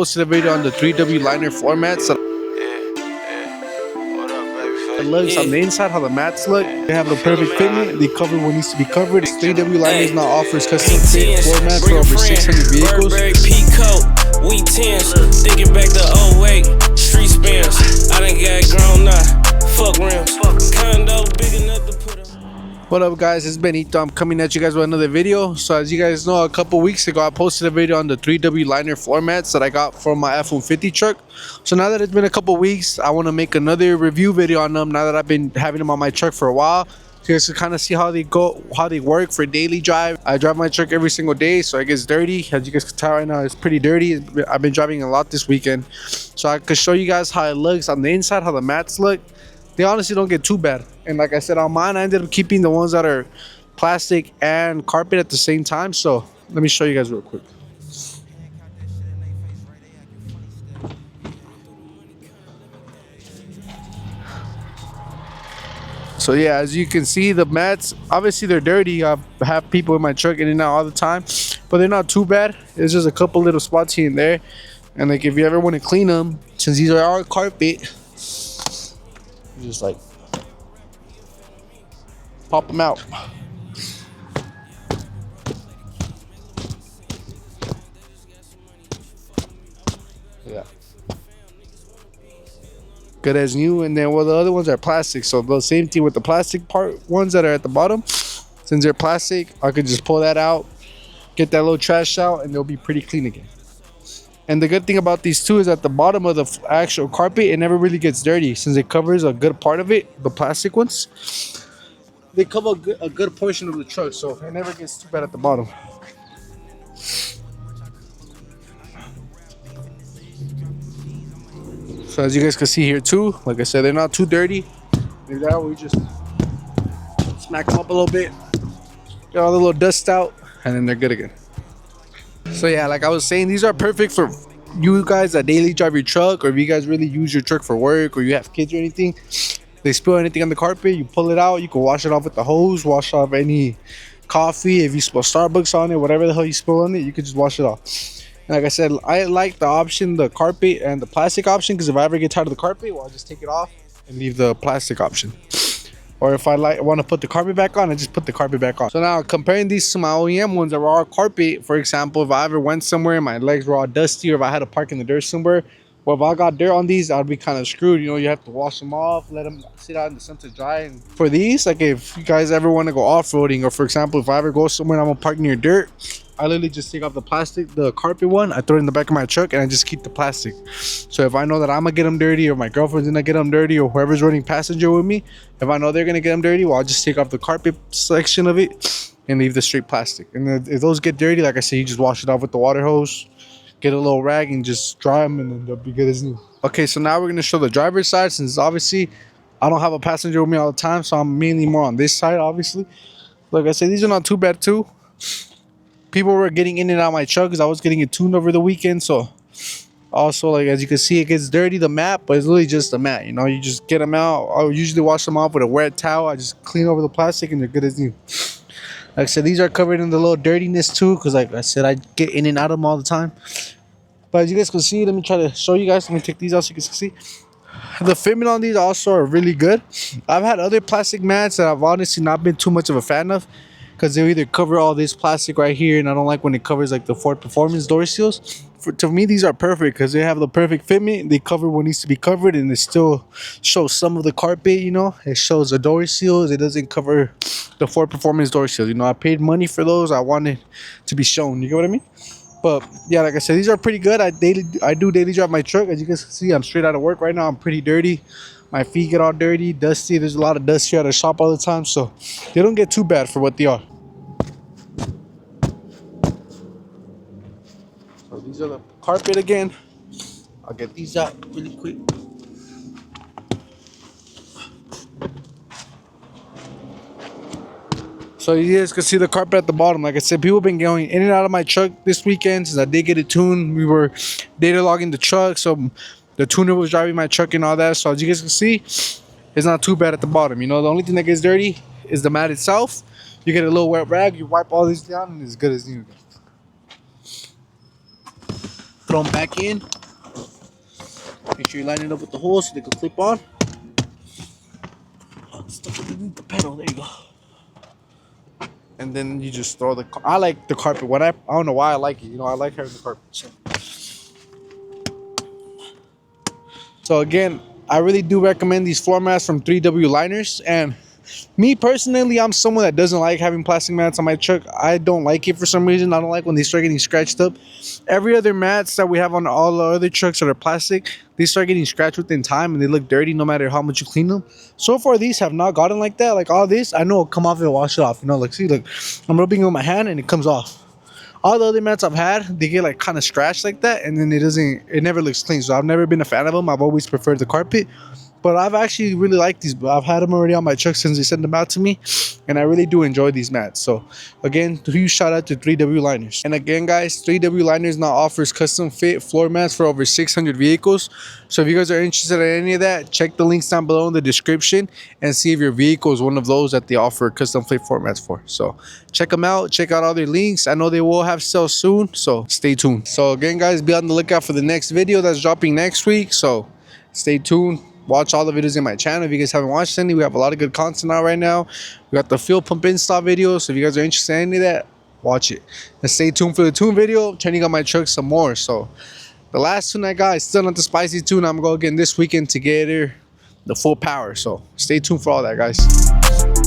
Posted a video on the 3W liner floor mats. It looks on the inside how the mats look. They have the perfect fitment. They cover what needs to be covered. 3W liners now offers custom fit floor mats for over 600 vehicles. We tens, thinking back to 08, street spins. I done got grown up, fuck rims. Condo big enough to put up. What up, guys? It's Benito. I'm coming at you guys with another video. So as you guys know, a couple weeks ago I posted a video on the 3W liner floor mats that I got from my F-150 truck. So now that it's been a couple weeks, I want to make another review video on them now that I've been having them on my truck for a while. So you guys can kind of see how they go, how they work for daily drive. I drive my truck every single day, so it gets dirty. As you guys can tell right now, it's pretty dirty. I've been driving a lot this weekend, so I could show you guys how it looks on the inside, how the mats look. They honestly don't get too bad. And like I said, on mine, I ended up keeping the ones that are plastic and carpet at the same time. So let me show you guys real quick. So yeah, as you can see, the mats, obviously they're dirty. I have people in my truck in and out all the time, but they're not too bad. There's just a couple little spots here and there. And like if you ever want to clean them, since these are our carpet, you just like pop them out. Yeah. Good as new. And then well, the other ones are plastic, so the same thing with the plastic part ones that are at the bottom. Since they're plastic, I could just pull that out, get that little trash out, and they'll be pretty clean again. And the good thing about these two is at the bottom of the actual carpet, it never really gets dirty since it covers a good part of it. The plastic ones, they cover a good portion of the truck, so it never gets too bad at the bottom. So as you guys can see here too, like I said, they're not too dirty. Like that, we just smack them up a little bit, get all the little dust out, and then they're good again. So yeah, like I was saying, these are perfect for you guys that daily drive your truck, or if you guys really use your truck for work, or you have kids or anything. They spill anything on the carpet, you pull it out, you can wash it off with the hose, wash off any coffee. If you spill Starbucks on it, whatever the hell you spill on it, you can just wash it off. And like I said, I like the option, the carpet and the plastic option, because if I ever get tired of the carpet, well, I'll just take it off and leave the plastic option. Or if I want to put the carpet back on, I just put the carpet back on. So now comparing these to my OEM ones that were all carpet, for example, if I ever went somewhere and my legs were all dusty, or if I had to park in the dirt somewhere, well, if I got dirt on these, I'd be kind of screwed. You know, you have to wash them off, let them sit out in the sun to dry. And for these, like if you guys ever want to go off-roading, or for example, if I ever go somewhere and I'm gonna park near dirt, I literally just take off the plastic, the carpet one, I throw it in the back of my truck, and I just keep the plastic. So if I know that I'm gonna get them dirty, or my girlfriend's gonna get them dirty, or whoever's running passenger with me, if I know they're gonna get them dirty, well, I'll just take off the carpet section of it and leave the straight plastic. And then if those get dirty, like I said, you just wash it off with the water hose, get a little rag and just dry them, and then they'll be good as new. Okay, so now we're gonna show the driver's side, since obviously I don't have a passenger with me all the time, so I'm mainly more on this side, obviously. Like I said, these are not too bad too. People were getting in and out of my truck because I was getting it tuned over the weekend. So also, like as you can see, it gets dirty, the mat, but it's literally just a mat. You know, you just get them out. I'll usually wash them off with a wet towel. I just clean over the plastic and they're good as new. Like I said, these are covered in the little dirtiness too, because like I said, I get in and out of them all the time. But as you guys can see, let me try to show you guys. Let me take these out so you guys can see. The fitment on these also are really good. I've had other plastic mats that I've honestly not been too much of a fan of, because they either cover all this plastic right here, and I don't like when it covers like the Ford Performance door seals. To me, these are perfect because they have the perfect fitment. They cover what needs to be covered, and it still shows some of the carpet. You know, it shows the door seals. It doesn't cover the Ford Performance door seals. You know, I paid money for those. I wanted to be shown. You get what I mean? But yeah, like I said, these are pretty good. I do daily drive my truck. As you guys can see, I'm straight out of work right now. I'm pretty dirty. My feet get all dirty, dusty. There's a lot of dust here at the shop all the time, so they don't get too bad for what they are. So these are the carpet again. I'll get these out really quick. So you guys can see the carpet at the bottom. Like I said, people have been going in and out of my truck this weekend since I did get it tuned. We were data logging the truck, so the tuner was driving my truck and all that. So as you guys can see, it's not too bad at the bottom. You know, the only thing that gets dirty is the mat itself. You get a little wet rag, you wipe all these down, and it's good as new. throw them back in. Make sure you line it up with the holes so they can clip on. Stuff underneath the pedal. There you go. And then you just throw the. I like the carpet. I don't know why I like it. You know, I like having the carpet. So again, I really do recommend these floor mats from 3W Liners. And me personally, I'm someone that doesn't like having plastic mats on my truck. I don't like it for some reason. I don't like when they start getting scratched up. Every other mats that we have on all the other trucks that are plastic, they start getting scratched within time and they look dirty no matter how much you clean them. So far, these have not gotten like that. Like all this, I know it'll come off and wash it off. You know, like see, look, I'm rubbing it with my hand and it comes off. All the other mats I've had, they get like kind of scratched like that, and then it never looks clean. So I've never been a fan of them. I've always preferred the carpet. But I've actually really liked these. I've had them already on my truck since they sent them out to me. And I really do enjoy these mats. So again, huge shout out to 3W Liners. And again, guys, 3W Liners now offers custom fit floor mats for over 600 vehicles. So if you guys are interested in any of that, check the links down below in the description and see if your vehicle is one of those that they offer custom fit floor mats for. So check them out. Check out all their links. I know they will have sales soon. So stay tuned. So again, guys, be on the lookout for the next video that's dropping next week. So stay tuned. Watch all the videos in my channel. If you guys haven't watched any, we have a lot of good content out right now. We got the fuel pump install video. So if you guys are interested in any of that, watch it. And stay tuned for the tune video. I'm turning on my truck some more. So the last tune I got is still not the spicy tune. I'm going to go again this weekend to get her the full power. So stay tuned for all that, guys.